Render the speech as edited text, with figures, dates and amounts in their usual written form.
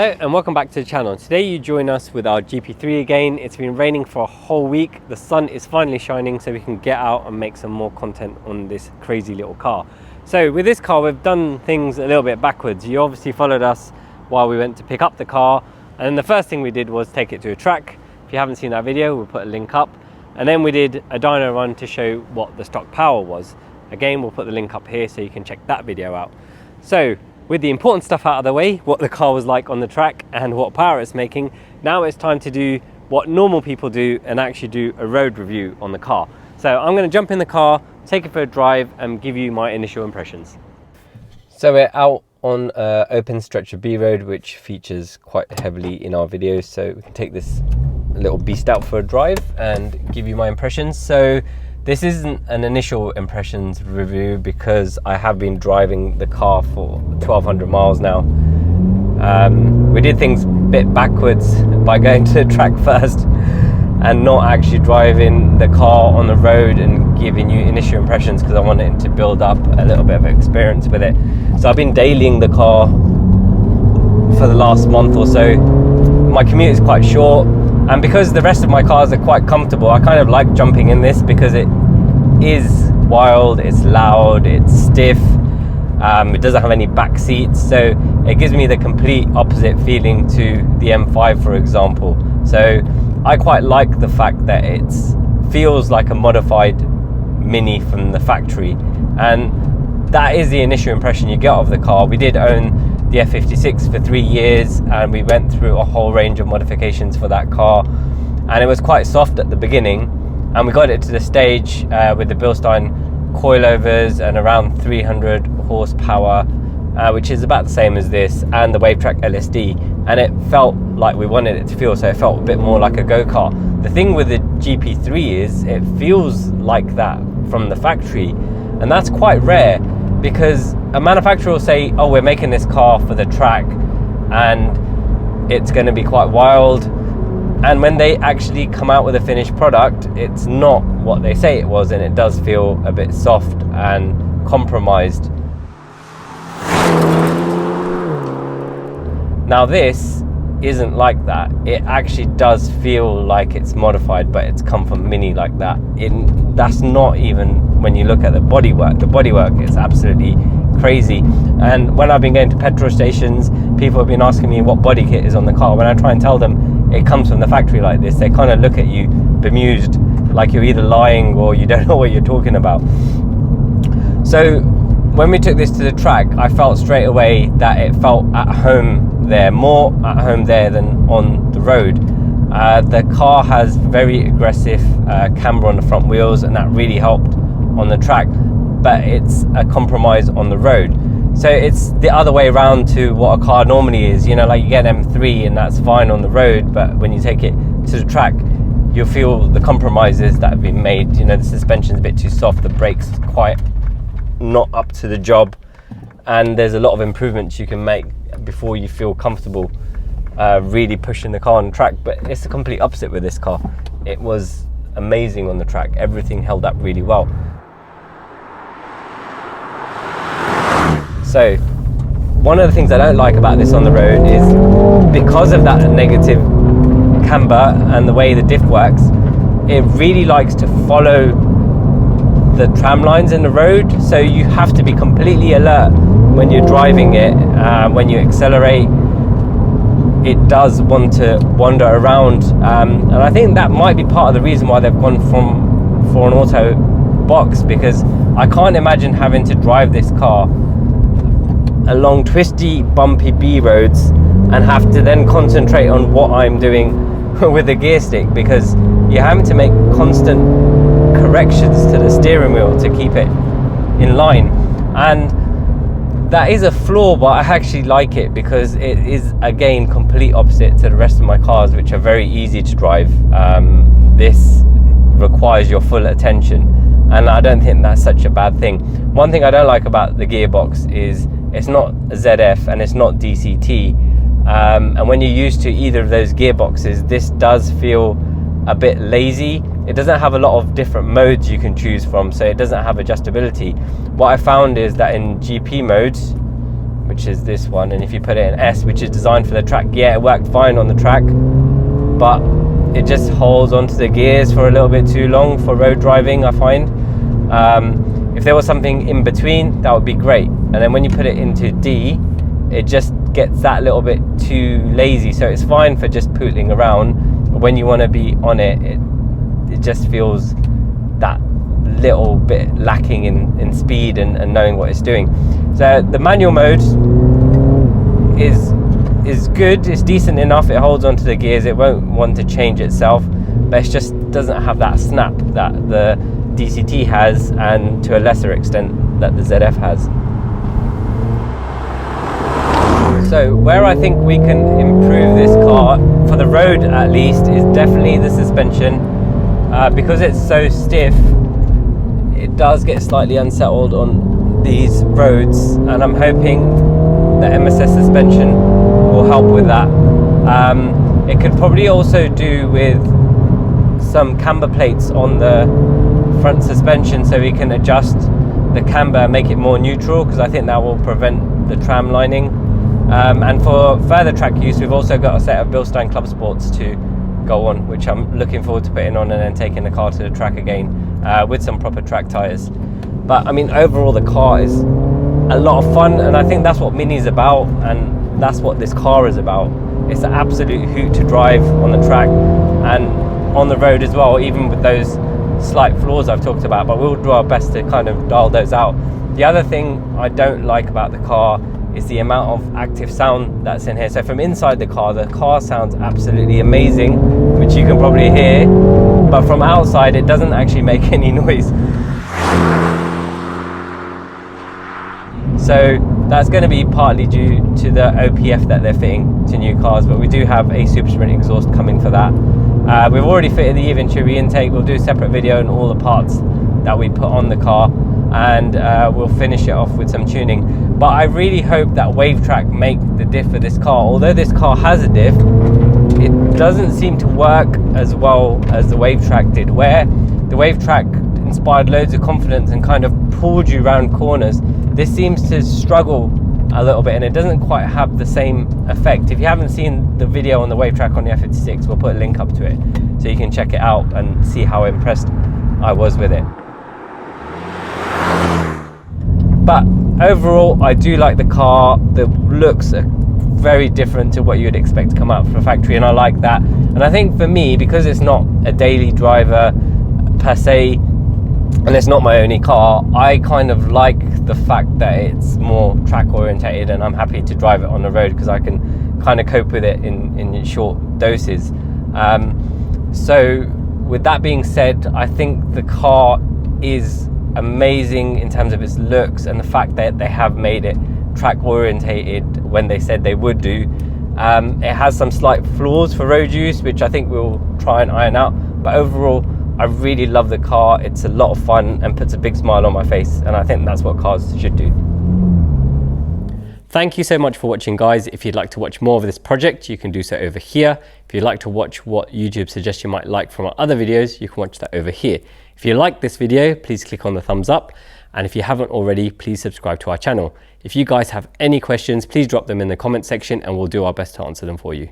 Hello and welcome back to the channel. Today you join us with our GP3 again. It's been raining for a whole week. The sun is finally shining so we can get out and make some more content on this crazy little car. So with this car we've done things a little bit backwards. You obviously followed us while we went to pick up the car, and then the first thing we did was take it to a track. If you haven't seen that video, we'll put a link up. And then we did a dyno run to show what the stock power was. Again, we'll put the link up here so you can check that video out. So with the important stuff out of the way, what the car was like on the track and what power it's making, now it's time to do what normal people do and actually do a road review on the car. So I'm going to jump in the car, take it for a drive and give you my initial impressions. So we're out on an open stretch of B road which features quite heavily in our videos, so we can take this little beast out for a drive and give you my impressions. So this isn't an initial impressions review because I have been driving the car for 1200 miles now. We did things a bit backwards by going to the track first and not actually driving the car on the road and giving you initial impressions because I wanted to build up a little bit of experience with it. So I've been dailying the car for the last month or so. My commute is quite short, and because the rest of my cars are quite comfortable, I kind of like jumping in this because it is wild, it's loud, it's stiff, it doesn't have any back seats, so it gives me the complete opposite feeling to the M5 for example. So I quite like the fact that it feels like a modified Mini from the factory, and that is the initial impression you get of the car. We did own the F56 for 3 years and we went through a whole range of modifications for that car, and it was quite soft at the beginning, and we got it to the stage with the Bilstein coilovers and around 300 horsepower, which is about the same as this, and the Wavetrack LSD, and it felt like we wanted it to feel, so it felt a bit more like a go-kart. The thing with the GP3 is it feels like that from the factory, and that's quite rare because a manufacturer will say, oh, we're making this car for the track and it's going to be quite wild, and when they actually come out with a finished product it's not what they say it was, and it does feel a bit soft and compromised. Now this isn't like that. It actually does feel like it's modified, but it's come from Mini like that. That's not even when you look at the bodywork. The bodywork is absolutely crazy, and when I've been going to petrol stations, people have been asking me what body kit is on the car. When I try and tell them it comes from the factory like this, they kind of look at you bemused, like you're either lying or you don't know what you're talking about. So when we took this to the track, I felt straight away that it felt at home there, more at home there than on the road. The car has very aggressive camber on the front wheels, and that really helped on the track, but it's a compromise on the road. So it's the other way around to what a car normally is, you know, like you get an M3 and that's fine on the road, but when you take it to the track you'll feel the compromises that have been made. You know, the suspension's a bit too soft, the brakes quite not up to the job, and there's a lot of improvements you can make before you feel comfortable really pushing the car on the track. But it's the complete opposite with this car. It was amazing on the track, everything held up really well. So one of the things I don't like about this on the road is because of that negative camber and the way the diff works, it really likes to follow the tram lines in the road, so you have to be completely alert when you're driving it. When you accelerate, it does want to wander around, and I think that might be part of the reason why they've gone for an auto box, because I can't imagine having to drive this car along twisty bumpy B roads and have to then concentrate on what I'm doing with the gear stick, because you're having to make constant corrections to the steering wheel to keep it in line. And that is a flaw, but I actually like it because it is again complete opposite to the rest of my cars, which are very easy to drive. This requires your full attention, and I don't think that's such a bad thing. One thing I don't like about the gearbox is it's not a ZF and it's not DCT, and when you're used to either of those gearboxes, this does feel a bit lazy. It doesn't have a lot of different modes you can choose from, so it doesn't have adjustability. What I found is that in GP modes which is this one, and if you put it in S, which is designed for the track, yeah, it worked fine on the track, but it just holds onto the gears for a little bit too long for road driving, I find. If there was something in between, that would be great. And then when you put it into D, it just gets that little bit too lazy. So it's fine for just pootling around, but when you want to be on it, it just feels that little bit lacking in speed and knowing what it's doing. So the manual mode is good, it's decent enough, it holds onto the gears, it won't want to change itself, but it just doesn't have that snap that the DCT has, and to a lesser extent that the ZF has. So where I think we can improve this car, for the road at least, is definitely the suspension. Because it's so stiff, it does get slightly unsettled on these roads, and I'm hoping the MSS suspension will help with that. It could probably also do with some camber plates on the front suspension, so we can adjust the camber and make it more neutral, because I think that will prevent the tram lining. And for further track use, we've also got a set of Bilstein Club Sports to go on, which I'm looking forward to putting on and then taking the car to the track again with some proper track tyres. But I mean, overall the car is a lot of fun, and I think that's what Mini's about, and that's what this car is about. It's an absolute hoot to drive on the track and on the road as well, even with those slight flaws I've talked about, but we'll do our best to kind of dial those out. The other thing I don't like about the car is the amount of active sound that's in here. So from inside the car sounds absolutely amazing, which you can probably hear, but from outside it doesn't actually make any noise. So that's going to be partly due to the OPF that they're fitting to new cars, but we do have a Super Sprint exhaust coming for that. We've already fitted the e-Venturi intake. We'll do a separate video on all the parts that we put on the car, and we'll finish it off with some tuning. But I really hope that WaveTrack make the diff for this car. Although this car has a diff, it doesn't seem to work as well as the WaveTrack did, where the WaveTrack inspired loads of confidence and kind of pulled you around corners. This seems to struggle a little bit, and it doesn't quite have the same effect. If you haven't seen the video on the WaveTrack on the F56, we'll put a link up to it so you can check it out and see how impressed I was with it. But overall, I do like the car. The looks are very different to what you would expect to come out from a factory, and I like that. And I think for me, because it's not a daily driver per se, and it's not my only car, I kind of like the fact that it's more track orientated, and I'm happy to drive it on the road because I can kind of cope with it in short doses. So with that being said, I think the car is amazing in terms of its looks, and the fact that they have made it track orientated when they said they would do. It has some slight flaws for road use, which I think we'll try and iron out, but overall I really love the car. It's a lot of fun and puts a big smile on my face, and I think that's what cars should do. Thank you so much for watching, guys. If you'd like to watch more of this project, you can do so over here. If you'd like to watch what YouTube suggests you might like from our other videos, you can watch that over here. If you like this video, please click on the thumbs up. And if you haven't already, please subscribe to our channel. If you guys have any questions, please drop them in the comment section and we'll do our best to answer them for you.